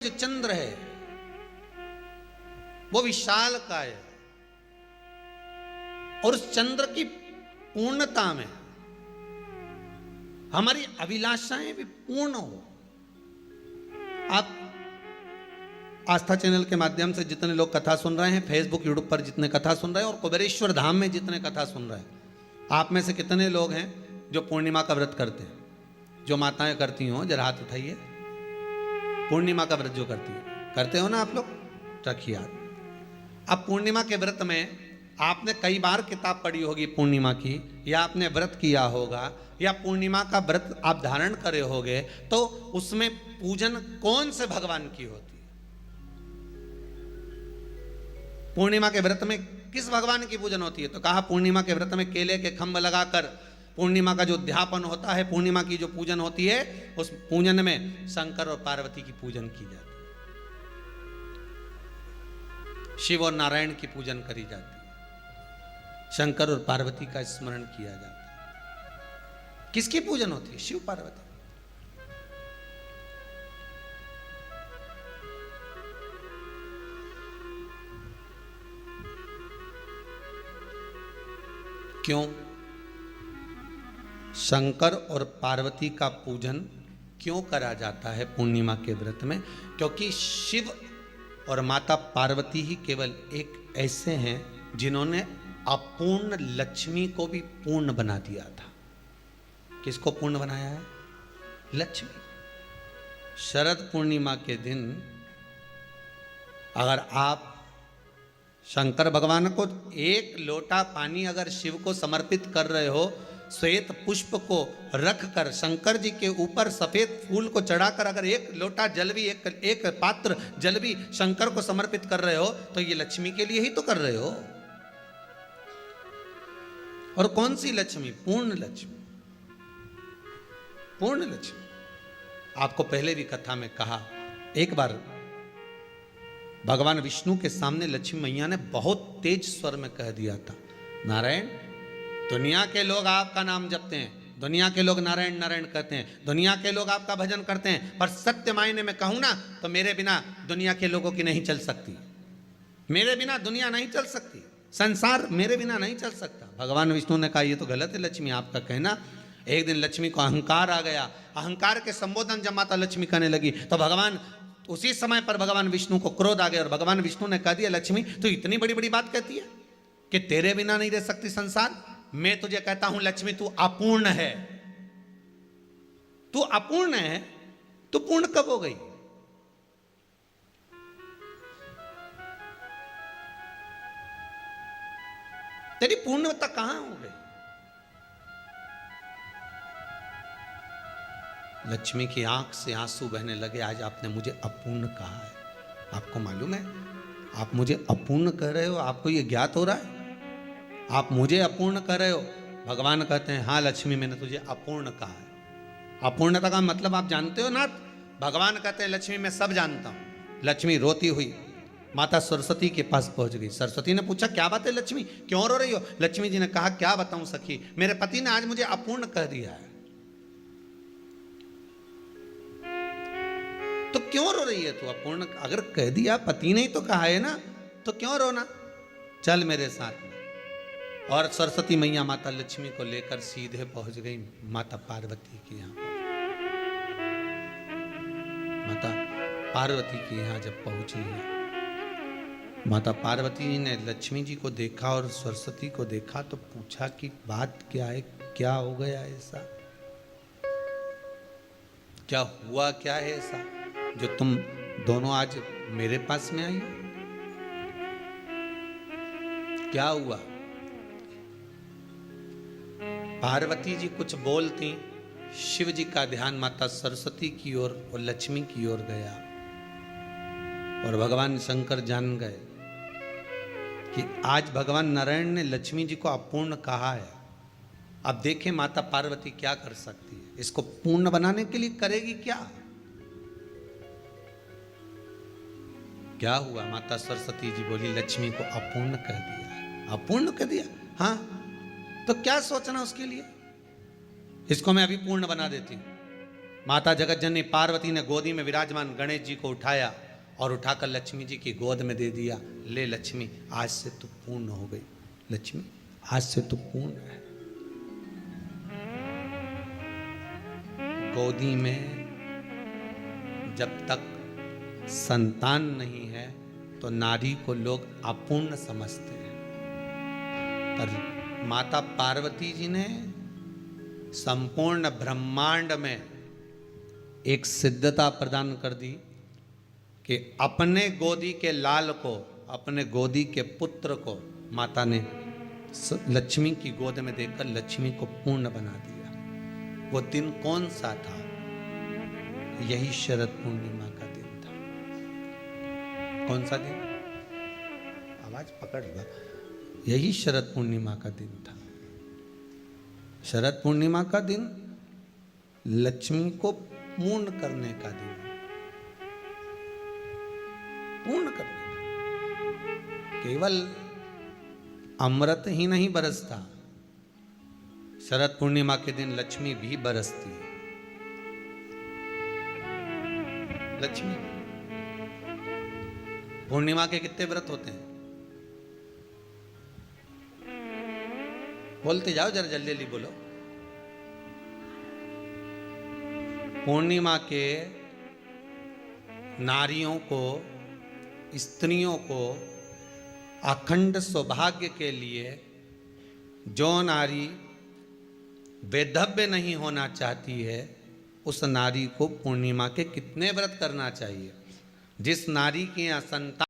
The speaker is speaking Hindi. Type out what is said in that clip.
जो चंद्र है वो विशाल का है और उस चंद्र की पूर्णता में हमारी अभिलाषाएं भी पूर्ण हो। आप आस्था चैनल के माध्यम से जितने लोग कथा सुन रहे हैं, फेसबुक यूट्यूब पर जितने कथा सुन रहे हैं और कुबेरेश्वर धाम में जितने कथा सुन रहे हैं, आप में से कितने लोग हैं जो पूर्णिमा का व्रत करते हैं? जो माताएं करती हो जरा हाथ उठाइए। पूर्णिमा का व्रत जो करती है, करते हो ना आप लोग? रखिए हाथ। अब पूर्णिमा के व्रत में आपने कई बार किताब पढ़ी होगी पूर्णिमा की, या आपने व्रत किया होगा, या पूर्णिमा का व्रत आप धारण करे होगे, तो उसमें पूजन कौन से भगवान की होती है? पूर्णिमा के व्रत में किस भगवान की पूजन होती है? तो कहा पूर्णिमा के व्रत में केले के खंभ लगाकर पूर्णिमा का जो अध्यापन होता है, पूर्णिमा की जो पूजन होती है, उस पूजन में शंकर और पार्वती की पूजन की जाती है, शिव और नारायण की पूजन करी जाती है, शंकर और पार्वती का स्मरण किया जाता है। किसकी पूजन होती है? शिव पार्वती। क्यों शंकर और पार्वती का पूजन क्यों करा जाता है पूर्णिमा के व्रत में? क्योंकि शिव और माता पार्वती ही केवल एक ऐसे हैं जिन्होंने अपूर्ण लक्ष्मी को भी पूर्ण बना दिया था। किसको पूर्ण बनाया है? लक्ष्मी। शरद पूर्णिमा के दिन अगर आप शंकर भगवान को एक लोटा पानी अगर शिव को समर्पित कर रहे हो, श्वेत पुष्प को रखकर शंकर जी के ऊपर सफेद फूल को चढ़ाकर अगर एक लोटा जल भी, एक पात्र जल भी शंकर को समर्पित कर रहे हो, तो ये लक्ष्मी के लिए ही तो कर रहे हो। और कौन सी लक्ष्मी? पूर्ण लक्ष्मी। पूर्ण लक्ष्मी। आपको पहले भी कथा में कहा, एक बार भगवान विष्णु के सामने लक्ष्मी मैया ने बहुत तेज स्वर में कह दिया था, नारायण, दुनिया के लोग आपका नाम जपते हैं, दुनिया के लोग नारायण नारायण कहते हैं, दुनिया के लोग आपका भजन करते हैं, पर सत्य मायने में कहूं ना तो मेरे बिना दुनिया के लोगों की नहीं चल सकती। मेरे बिना दुनिया नहीं चल सकती, संसार मेरे बिना नहीं चल सकता। भगवान विष्णु ने कहा, ये तो गलत है लक्ष्मी आपका कहना। एक दिन लक्ष्मी को अहंकार आ गया। अहंकार के संबोधन जब माता लक्ष्मी करने लगी तो भगवान, उसी समय पर भगवान विष्णु को क्रोध आ गया और भगवान विष्णु ने कह दिया, लक्ष्मी तू इतनी बड़ी बड़ी बात कहती है कि तेरे बिना नहीं रह सकती संसार। मैं तुझे कहता हूं लक्ष्मी, तू अपूर्ण है। तू अपूर्ण है, तू पूर्ण कब हो गई? तेरी पूर्णता कहां हो गई? लक्ष्मी की आंख से आंसू बहने लगे। आज आपने मुझे अपूर्ण कहा है। आपको मालूम है आप मुझे अपूर्ण कह रहे हो? आपको यह ज्ञात हो रहा है आप मुझे अपूर्ण कह रहे हो? भगवान कहते हैं, हाँ लक्ष्मी, मैंने तुझे अपूर्ण कहा है। अपूर्णता का मतलब आप जानते हो ना? भगवान कहते हैं, लक्ष्मी मैं सब जानता हूं। लक्ष्मी रोती हुई माता सरस्वती के पास पहुंच गई। सरस्वती ने पूछा, क्या बात है लक्ष्मी, क्यों रो रही हो? लक्ष्मी जी ने कहा, क्या बताऊं सखी, मेरे पति ने आज मुझे अपूर्ण कह दिया है। तो क्यों रो रही है तू? अपूर्ण अगर कह दिया, पति ने ही तो कहा है ना, तो क्यों रोना? चल मेरे साथ में। और सरस्वती मैया माता लक्ष्मी को लेकर सीधे पहुंच गई माता पार्वती के यहां। माता पार्वती के यहां जब पहुंची है, माता पार्वती ने लक्ष्मी जी को देखा और सरस्वती को देखा तो पूछा कि बात क्या है, क्या हो गया ऐसा, क्या हुआ, क्या है ऐसा जो तुम दोनों आज मेरे पास में आई? क्या हुआ? पार्वती जी कुछ बोलती, शिव जी का ध्यान माता सरस्वती की ओर और लक्ष्मी की ओर गया और भगवान शंकर जान गए कि आज भगवान नारायण ने लक्ष्मी जी को अपूर्ण कहा है। अब देखें माता पार्वती क्या कर सकती है। इसको पूर्ण बनाने के लिए करेगी क्या? क्या हुआ? माता सरस्वती जी बोली, लक्ष्मी को अपूर्ण कह दिया। अपूर्ण कह दिया? हाँ, तो क्या सोचना उसके लिए? इसको मैं अभी पूर्ण बना देती हूं। माता जगत जननी पार्वती ने गोदी में विराजमान गणेश जी को उठाया और उठाकर लक्ष्मी जी की गोद में दे दिया। ले लक्ष्मी, आज से तू पूर्ण हो गई। लक्ष्मी, आज से तू पूर्ण है। गोदी में जब तक संतान नहीं है तो नारी को लोग अपूर्ण समझते हैं, पर माता पार्वती जी ने संपूर्ण ब्रह्मांड में एक सिद्धता प्रदान कर दी कि अपने गोदी के लाल को, अपने गोदी के पुत्र को माता ने लक्ष्मी की गोद में देकर लक्ष्मी को पूर्ण बना दिया। वो दिन कौन सा था? यही शरद पूर्णिमा का दिन था। कौन सा दिन? आवाज पकड़ लो। यही शरद पूर्णिमा का दिन था। शरद पूर्णिमा का दिन लक्ष्मी को पूर्ण करने का दिन, पूर्ण करने का। केवल अमृत ही नहीं बरसता, शरद पूर्णिमा के दिन लक्ष्मी भी बरसती है। लक्ष्मी, पूर्णिमा के कितने व्रत होते हैं? बोलते जाओ, जरा जल्दी जल्दी बोलो। पूर्णिमा के नारियों को, स्त्रियों को अखंड सौभाग्य के लिए, जो नारी वैधव्य नहीं होना चाहती है, उस नारी को पूर्णिमा के कितने व्रत करना चाहिए? जिस नारी की संतान